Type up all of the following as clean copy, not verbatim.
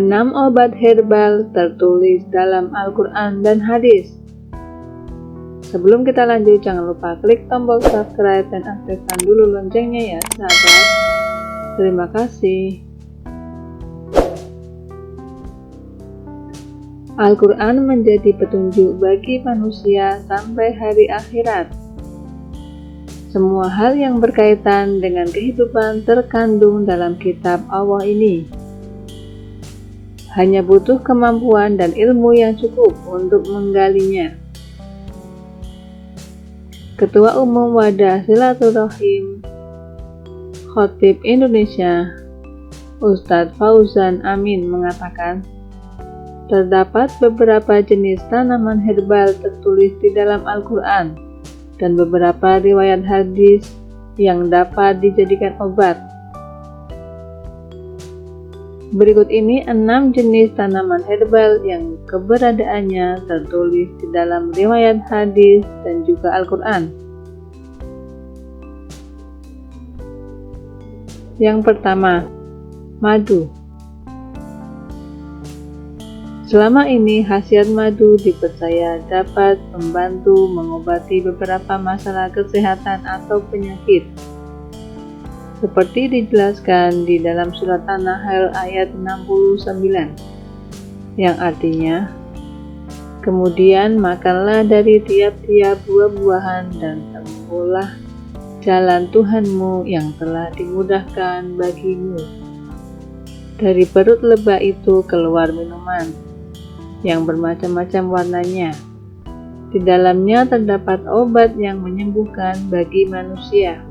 6 obat herbal tertulis dalam Al-Quran dan hadis. Sebelum kita lanjut, jangan lupa klik tombol subscribe dan aktifkan dulu loncengnya ya sahabat. Terima kasih. Al-Quran menjadi petunjuk bagi manusia sampai hari akhirat. Semua hal yang berkaitan dengan kehidupan terkandung dalam kitab Allah ini. Hanya butuh kemampuan dan ilmu yang cukup untuk menggalinya. Ketua Umum Wadah Silaturahim Khatib Indonesia, Ustadz Fauzan Amin mengatakan, terdapat beberapa jenis tanaman herbal tertulis di dalam Al-Quran dan beberapa riwayat hadis yang dapat dijadikan obat. Berikut ini 6 jenis tanaman herbal yang keberadaannya tertulis di dalam riwayat hadis dan juga Al-Quran. Yang pertama, madu. Selama ini khasiat madu dipercaya dapat membantu mengobati beberapa masalah kesehatan atau penyakit. Seperti dijelaskan di dalam surat An-Nahl ayat 69, yang artinya, kemudian makanlah dari tiap-tiap buah-buahan dan tempuhlah jalan Tuhanmu yang telah dimudahkan bagimu. Dari perut lebah itu keluar minuman yang bermacam-macam warnanya. Di dalamnya terdapat obat yang menyembuhkan bagi manusia.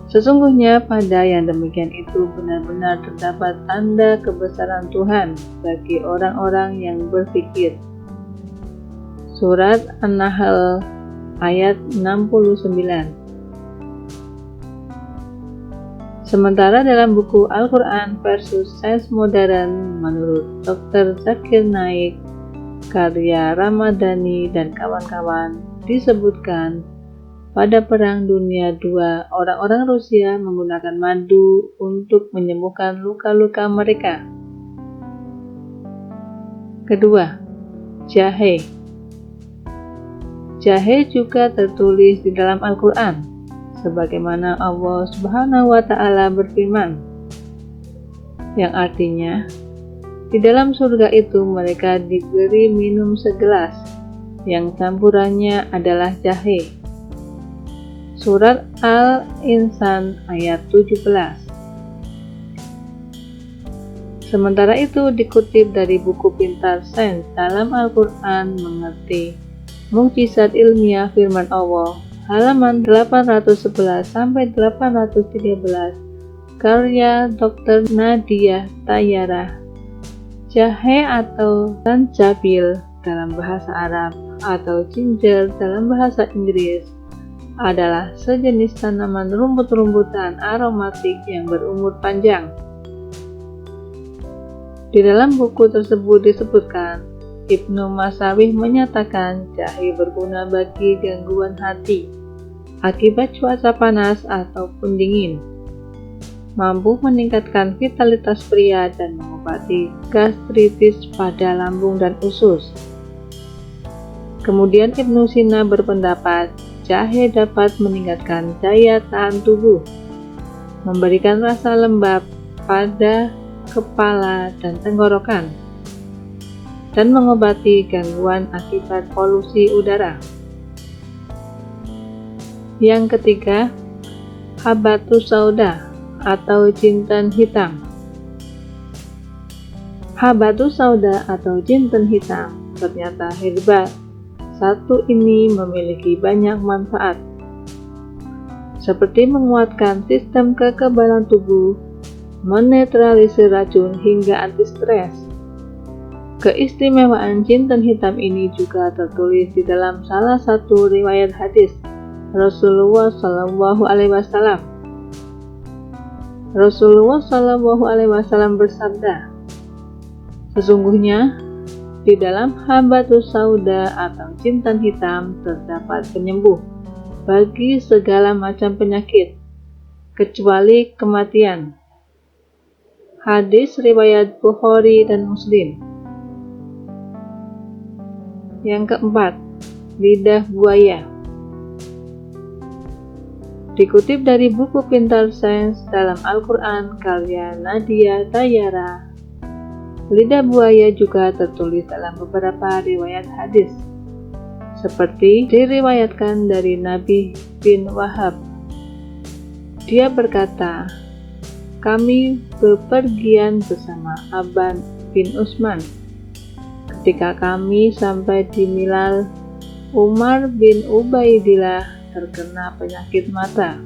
Sesungguhnya pada yang demikian itu benar-benar terdapat tanda kebesaran Tuhan bagi orang-orang yang berpikir. Surat An-Nahl ayat 69. Sementara dalam buku Al-Quran versus Sains Modern menurut Dr. Zakir Naik, karya Ramadhani dan kawan-kawan, disebutkan pada Perang Dunia II, orang-orang Rusia menggunakan madu untuk menyembuhkan luka-luka mereka. Kedua, jahe. Jahe juga tertulis di dalam Al-Quran, sebagaimana Allah Subhanahu wa Ta'ala berfirman, yang artinya, di dalam surga itu mereka diberi minum segelas, yang campurannya adalah jahe. Surat Al-Insan ayat 17. Sementara itu dikutip dari buku Pintar Sains dalam Al-Quran Mengerti Mukjizat Ilmiah Firman Allah, halaman 811-813, karya Dr. Nadia Tayyarah. Jahe atau zanjabil dalam bahasa Arab atau ginger dalam bahasa Inggris adalah sejenis tanaman rumput-rumputan aromatik yang berumur panjang. Di dalam buku tersebut disebutkan, Ibnu Masawih menyatakan jahe berguna bagi gangguan hati akibat cuaca panas ataupun dingin, mampu meningkatkan vitalitas pria dan mengobati gastritis pada lambung dan usus. Kemudian Ibnu Sina berpendapat jahe dapat meningkatkan daya tahan tubuh, memberikan rasa lembab pada kepala dan tenggorokan, dan mengobati gangguan akibat polusi udara. Yang ketiga, habatus sauda atau jinten hitam. Habatus sauda atau jinten hitam ternyata herbal. Satu ini memiliki banyak manfaat, seperti menguatkan sistem kekebalan tubuh, menetralisir racun hingga anti-stres. Keistimewaan jinten hitam ini juga tertulis di dalam salah satu riwayat hadis Rasulullah Shallallahu Alaihi Wasallam. Rasulullah Shallallahu Alaihi Wasallam bersabda, sesungguhnya di dalam habatus sauda atau jinten hitam terdapat penyembuh bagi segala macam penyakit, kecuali kematian. Hadis riwayat Bukhari dan Muslim. Yang keempat, lidah buaya. Dikutip dari buku Pintar Sains dalam Al-Quran karya Nadia Tayara, lidah buaya juga tertulis dalam beberapa riwayat hadis, seperti diriwayatkan dari Nabi bin Wahab. Dia berkata, kami bepergian bersama Aban bin Utsman. Ketika kami sampai di Milal, Umar bin Ubaidillah terkena penyakit mata.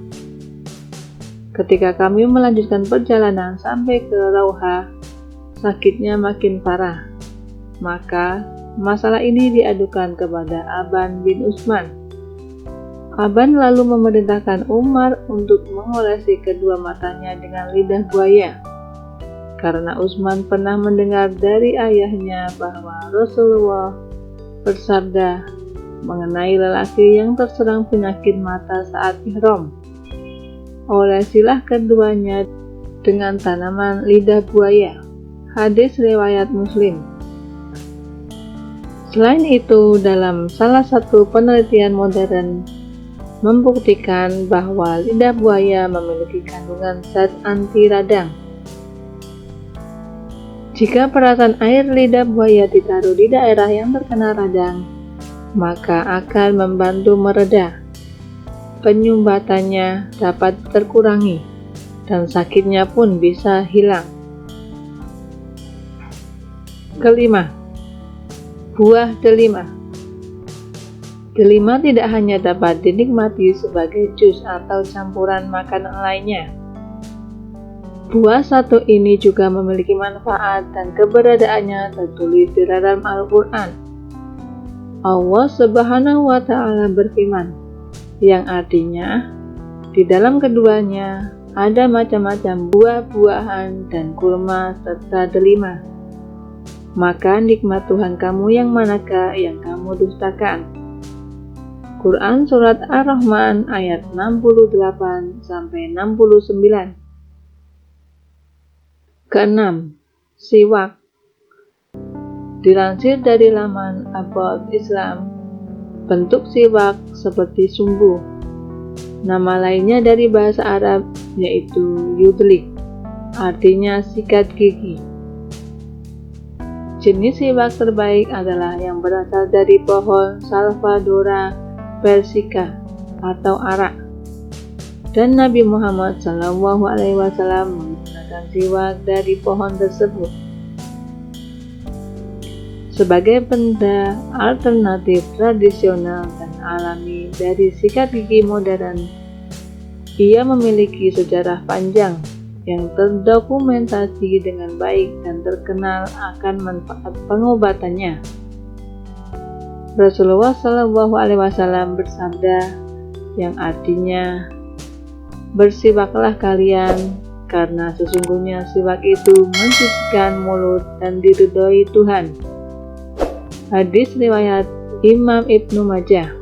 Ketika kami melanjutkan perjalanan sampai ke Rauha, sakitnya makin parah. Maka masalah ini diadukan kepada Aban bin Utsman. Aban lalu memerintahkan Umar untuk mengolesi kedua matanya dengan lidah buaya, karena Utsman pernah mendengar dari ayahnya bahwa Rasulullah bersabda mengenai lelaki yang terserang penyakit mata saat ihram, olesilah keduanya dengan tanaman lidah buaya. Hadis riwayat Muslim. Selain itu, dalam salah satu penelitian modern membuktikan bahwa lidah buaya memiliki kandungan zat anti radang. Jika perasaan air lidah buaya ditaruh di daerah yang terkena radang, maka akan membantu mereda. Penyumbatannya dapat terkurangi dan sakitnya pun bisa hilang. Kelima, buah delima. Delima tidak hanya dapat dinikmati sebagai jus atau campuran makanan lainnya. Buah satu ini juga memiliki manfaat dan keberadaannya tertulis di dalam Al-Quran. Allah Subhanahu wa Ta'ala berfirman, yang artinya di dalam keduanya ada macam-macam buah-buahan dan kurma serta delima. Maka nikmat Tuhan kamu yang manakah yang kamu dustakan? Quran Surat Ar-Rahman ayat 68-69. Keenam, siwak. Dilansir dari laman About Islam, bentuk siwak seperti sumbu. Nama lainnya dari bahasa Arab yaitu yudlik, artinya sikat gigi. Jenis siwak terbaik adalah yang berasal dari pohon Salvadora persica atau arak, dan Nabi Muhammad SAW menggunakan siwak dari pohon tersebut. Sebagai benda alternatif tradisional dan alami dari sikat gigi modern, ia memiliki sejarah panjang yang terdokumentasi dengan baik dan terkenal akan manfaat pengobatannya. Rasulullah SAW bersabda, yang artinya, bersiwaklah kalian, karena sesungguhnya siwak itu mensucikan mulut dan diridhoi Tuhan. Hadis riwayat Imam Ibnu Majah.